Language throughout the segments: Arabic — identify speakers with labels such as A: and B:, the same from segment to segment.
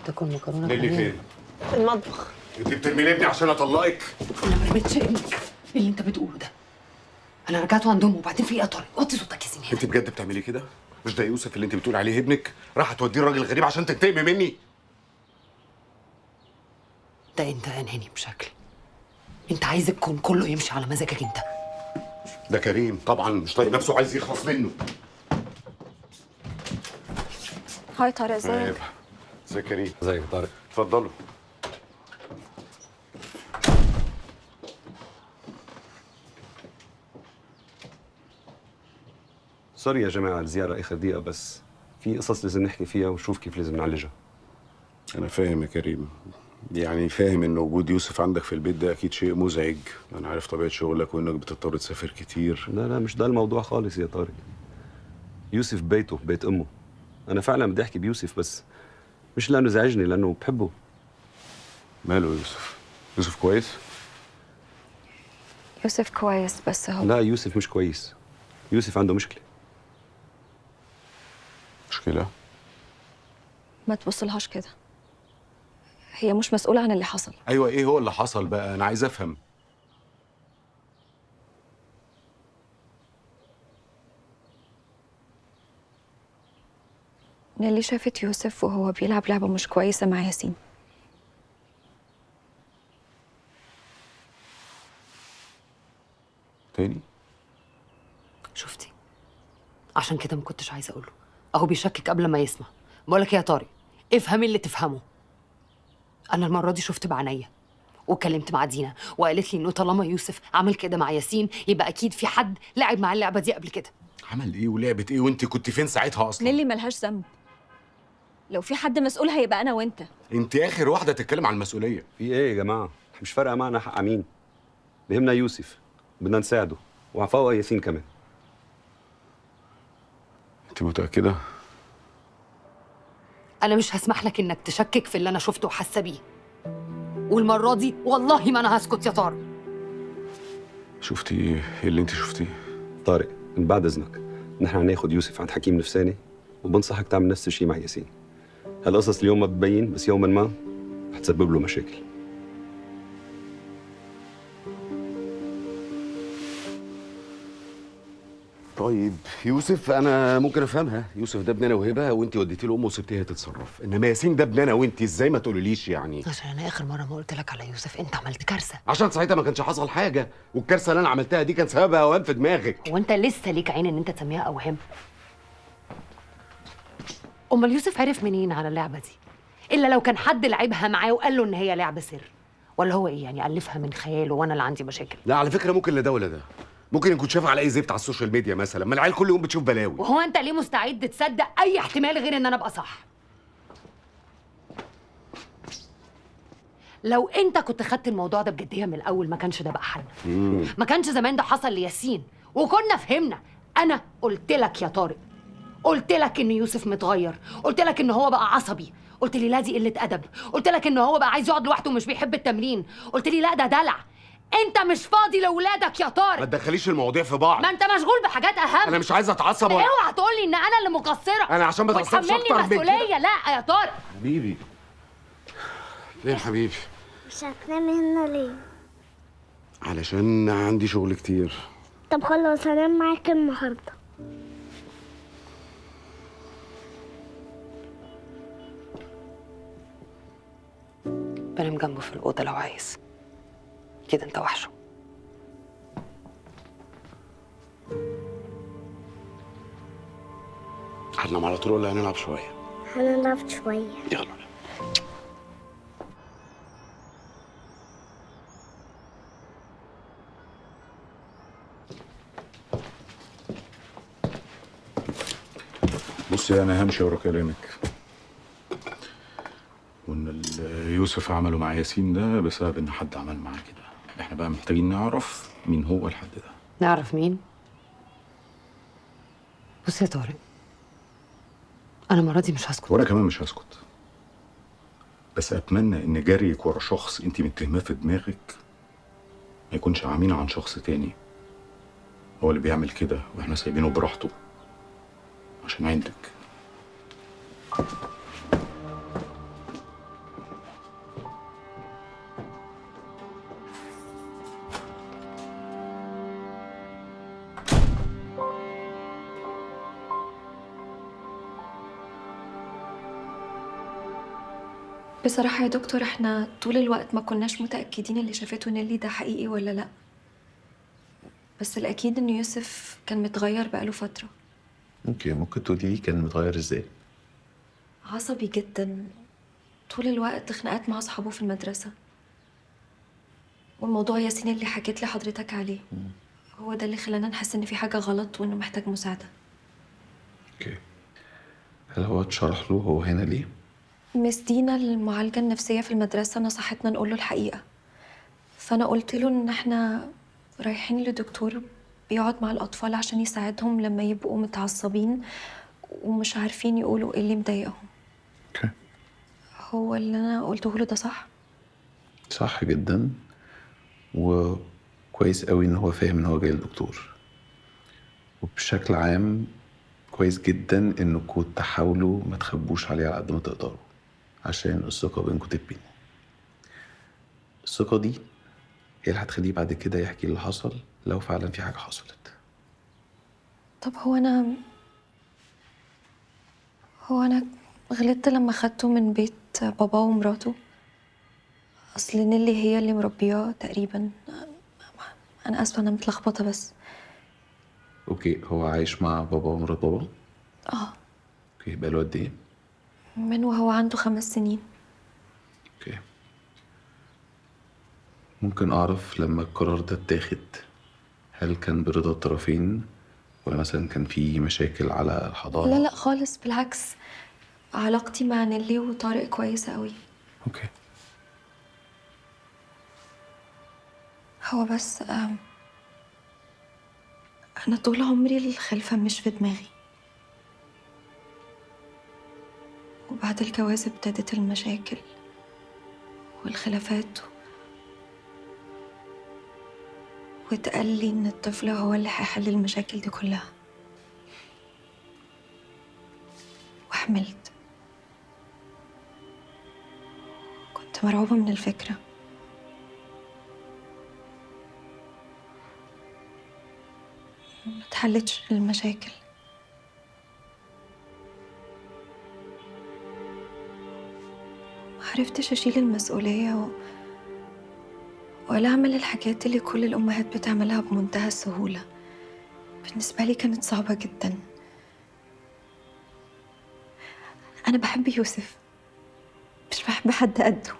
A: تاكل مكرونه
B: نيلي
A: بانيه
B: فين؟
A: في المطبخ.
B: انت بترمي ابني عشان اطلقك؟
A: انا ما رميتش ابنك. ايه اللي انت بتقوله ده؟ انا رجعت عندهم وبعدين في ايه يا طارق؟ وطي صوتك يا سيدي هنا.
B: انت بجد بتعملي كده؟ مش ده يوسف اللي انت بتقول عليه ابنك؟ راح توديه الراجل غريب عشان تنتقمي مني؟
A: ده انت اناني بشكل. انت عايز الكون كله يمشي على مزاجك انت.
B: ده كريم طبعا مش طايق نفسه، عايز يخلص منه.
C: هاي طارق، ازيك؟
B: ازيك كريم؟
D: ازيك يا طارق؟
B: اتفضلوا.
D: سوري يا جماعه الزياره اخر دقيقه، بس في قصص لازم نحكي فيها ونشوف كيف لازم نعالجها.
B: انا فاهم يا كريم، يعني فاهم ان وجود يوسف عندك في البيت ده اكيد شيء مزعج. انا عارف طبيعه شغلك وانك بتضطر تسافر كتير.
D: لا مش ده الموضوع خالص يا طارق. يوسف بيته بيت امه. انا فعلا بدي احكي بيوسف، بس مش لانه زعجني، لانه بحبه.
B: ماله يوسف؟ يوسف كويس؟
C: يوسف كويس بس هو
D: لا يوسف مش كويس. يوسف عنده مشكله.
B: مشكله؟
C: ما توصلهاش كده. هي مش مسؤولة عن اللي حصل.
B: ايوه، ايه هو اللي حصل بقى؟ انا عايز افهم.
C: نيلي شافت يوسف وهو بيلعب لعبة مش كويسة مع ياسين.
B: تاني؟
A: شفتي؟ عشان كده ما كنتش عايزه اقوله. اهو بيشكك قبل ما يسمع. بقولك يا طارق، افهم اللي تفهمه. انا المره دي شفت بعينيا وكلمت مع دينا وقالت لي انه طالما يوسف عمل كده مع ياسين يبقى اكيد في حد لعب مع اللعبه دي قبل كده.
B: عمل ايه ولعبه ايه وانت كنت فين ساعتها اصلا؟
C: نيلي ملهاش ذنب. لو في حد مسؤول هيبقى أنا وأنت.
B: انت اخر واحده تتكلم عن المسؤوليه.
D: في ايه يا جماعه؟ مش فارقه معنا حق مين. بيهمنا يوسف، بدنا نساعده، وعفوا ياسين كمان.
B: انت متاكده؟
A: انا مش هسمح لك انك تشكك في اللي انا شفته وحاسه بيه. والمره دي والله ما انا هسكت يا طارق.
B: شفتي ايه اللي انت شفتيه؟
D: طارق من بعد اذنك، نحن هناخد يوسف عند حكيم نفساني، وبنصحك تعمل نفس الشيء مع ياسين. هالقصص اليوم ما بتبين، بس يوما ما حتسبب له مشاكل.
B: طيب يوسف انا ممكن افهمها. يوسف ده ابننا وهبه وانت وديتي له امه وسبتيها تتصرف، انما ياسين ده ابننا وانت ازاي ما تقوليليش يعني؟
A: عشان انا اخر مره ما قلت لك على يوسف انت عملت كارثه.
B: عشان ساعتها ما كانش حصل حاجه، والكارثه اللي انا عملتها دي كان سببها اوهام في دماغك.
A: هو انت لسه ليك عين ان انت تسميها اوهام؟ امال يوسف عرف منين على اللعبه دي؟ الا لو كان حد لعبها معاه وقال له ان هي لعبه سر. ولا هو ايه يعني، الفها من خياله وانا اللي عندي مشاكل؟
B: لا على فكره ممكن لا ده ولا ده. ممكن يكون شايفها على اي زفت على السوشيال ميديا مثلا، ما العيال كل يوم بتشوف بلاوي.
A: وهو انت ليه مستعد تصدق اي احتمال غير ان انا ابقى صح؟ لو انت كنت خدت الموضوع ده بجديه من الاول ما كانش ده بقى حل. ما كانش زمان ده حصل لياسين وكنا فهمنا. انا قلت لك يا طارق، قلت لك ان يوسف متغير، قلت لك ان هو بقى عصبي، قلت لي لا دي قله ادب، قلت لك ان هو بقى عايز يقعد لوحده ومش بيحب التمرين، قلت لي لا ده دلع. انت مش فاضي لاولادك يا
B: ما
A: طارق.
B: تدخليش المواضيع في بعض.
A: ما انت مشغول بحاجات اهم.
B: انا مش عايز اتعصب ولا
A: اوعى تقول لي ان انا اللي مقصره.
B: انا عشان ما اتعصبش
A: وتحملني
B: اكتر من كده.
A: مسؤوليه. لا يا طارق.
B: حبيبي ليه يا حبيبي؟
E: مش هتنامي هنا ليه؟
B: علشان عندي شغل كتير.
E: طب خلاص هنام معاك النهارده.
A: بنام جنبه في الاوضه لو عايز. كده انت وحشه.
B: هننام على طول ولا هنلعب شويه؟
E: هنلعب شويه.
B: يلا. بصي انا همشي ورا كلامك، وان اللي يوسف عمله مع ياسين ده بسبب ان حد عمل معاه كده. احنا بقى محتاجين نعرف مين هو الحد ده.
A: نعرف مين؟ بص يا طارق، انا المره دي مش هسكت.
B: وانا كمان مش هسكت، بس اتمنى ان جريك ورا شخص انت متهماه في دماغك ما يكونش عميل عن شخص تاني هو اللي بيعمل كده واحنا سايبينه براحته عشان عندك.
C: بصراحة يا دكتور احنا طول الوقت ما كناش متأكدين اللي شافته نيلي ده حقيقي ولا لا، بس الأكيد إن يوسف كان متغير بقاله فترة.
F: ممكن تقولي لي كان متغير ازاي؟
C: عصبي جدا، طول الوقت خناقات مع أصحابه في المدرسة، والموضوع ياسين اللي حكيت لحضرتك عليه هو ده اللي خلانا نحس إن في حاجة غلط وإنه محتاج مساعدة.
F: اوكي. هل هو اتشرح له هو هنا ليه؟
C: مس دينا المعالجة النفسية في المدرسة نصحتنا نقول له الحقيقة، فأنا قلت له إن إحنا رايحين لدكتور بيقعد مع الأطفال عشان يساعدهم لما يبقوا متعصبين ومش عارفين يقولوا إيه اللي مضايقهم.
F: اوكي.
C: هو اللي أنا قلته له ده صح؟
F: صح جدا، وكويس قوي ان هو فاهم ان هو جاي للدكتور، وبشكل عام كويس جدا انكم تحاولوا ما تخبوش عليه على قد ما تقدروا عشان الثقة بينكم تتبني. الثقة دي هي اللي هتخليه بعد كده يحكي اللي حصل لو فعلا في حاجة حصلت.
C: طب هو أنا غلطت لما خدته من بيت باباه ومراته. أصل نيلي هي اللي مربياه تقريبا. أنا آسفة، أنا متلخبطة بس.
F: اوكي، هو عايش مع بابا ومرات بابا؟
C: آه،
F: اوكي، بقاله قد ايه؟
C: من وهو عنده 5 سنين.
F: اوكي. ممكن اعرف لما القرار ده اتاخد هل كان برضا الطرفين ولا مثلا كان في مشاكل على الحضانة؟
C: لا خالص، بالعكس علاقتي مع نيلي وطارق كويسة قوي.
F: اوكي.
C: هو بس أنا طول عمري الخلفة مش في دماغي، وبعد الجواز ابتدت المشاكل والخلافات، واتقال لي إن الطفل هو اللي هيحل المشاكل دي كلها، وحملت. كنت مرعوبة من الفكرة، متحلتش المشاكل. معرفتش أشيل المسؤولية ولا أعمل الحاجات اللي كل الأمهات بتعملها بمنتهى السهولة. بالنسبة لي كانت صعبة جدا. أنا بحب يوسف، مش بحب حد قده،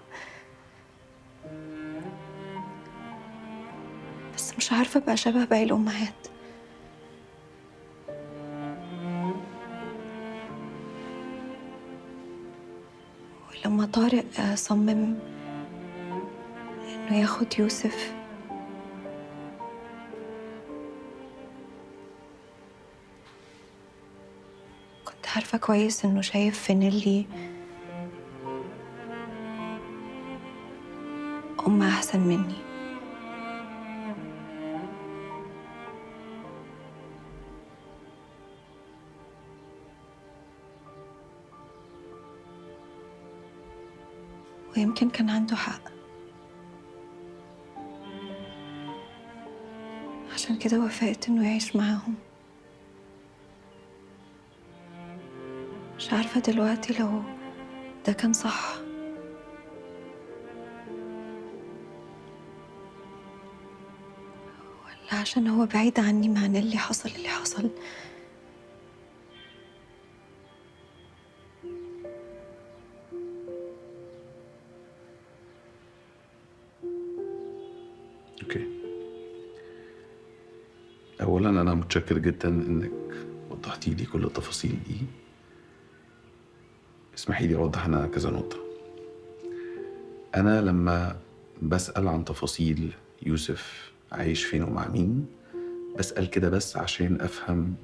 C: بس مش عارفة أبقى شبه باقي الأمهات. ولما طارق صمم إنه ياخد يوسف، كنت عارفة كويس إنه شايف في نيلي أم أحسن مني. ويمكن كان عنده حق، عشان كده وافقت إنه يعيش معاهم. مش عارفة دلوقتي لو ده كان صح ولا عشان هو بعيد عني مع اللي حصل اللي حصل.
F: اوكي. اولا انا متشكر جدا انك وضحتي لي كل التفاصيل دي. اسمحي لي اوضح انا كذا نقطة. انا لما بسأل عن تفاصيل يوسف عايش فين ومع مين، بسأل كده بس عشان افهم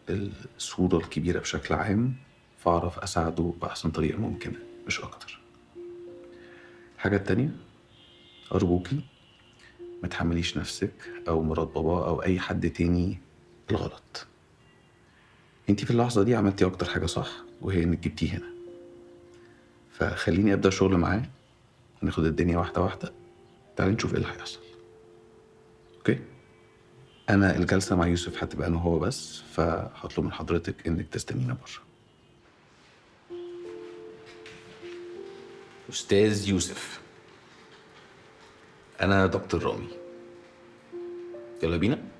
F: الصورة الكبيرة بشكل عام، فاعرف اساعده باحسن طريقة ممكنة، مش اكتر. الحاجة التانية، ارجوكي ما تحمليش نفسك او مرات بابا او اي حد تاني الغلط. انتي في اللحظة دي عملتي اكتر حاجة صح، وهي انك جبتيه هنا. فخليني ابدأ شغل معاه، وناخد الدنيا واحدة واحدة. تعالي نشوف ايه اللي هيحصل. اوكي؟ انا الجلسة مع يوسف هتبقى انا وهو بس، فهطلب من حضرتك انك تستنينا بره. أستاذ يوسف. أنا دكتور رامي. يلا بينا.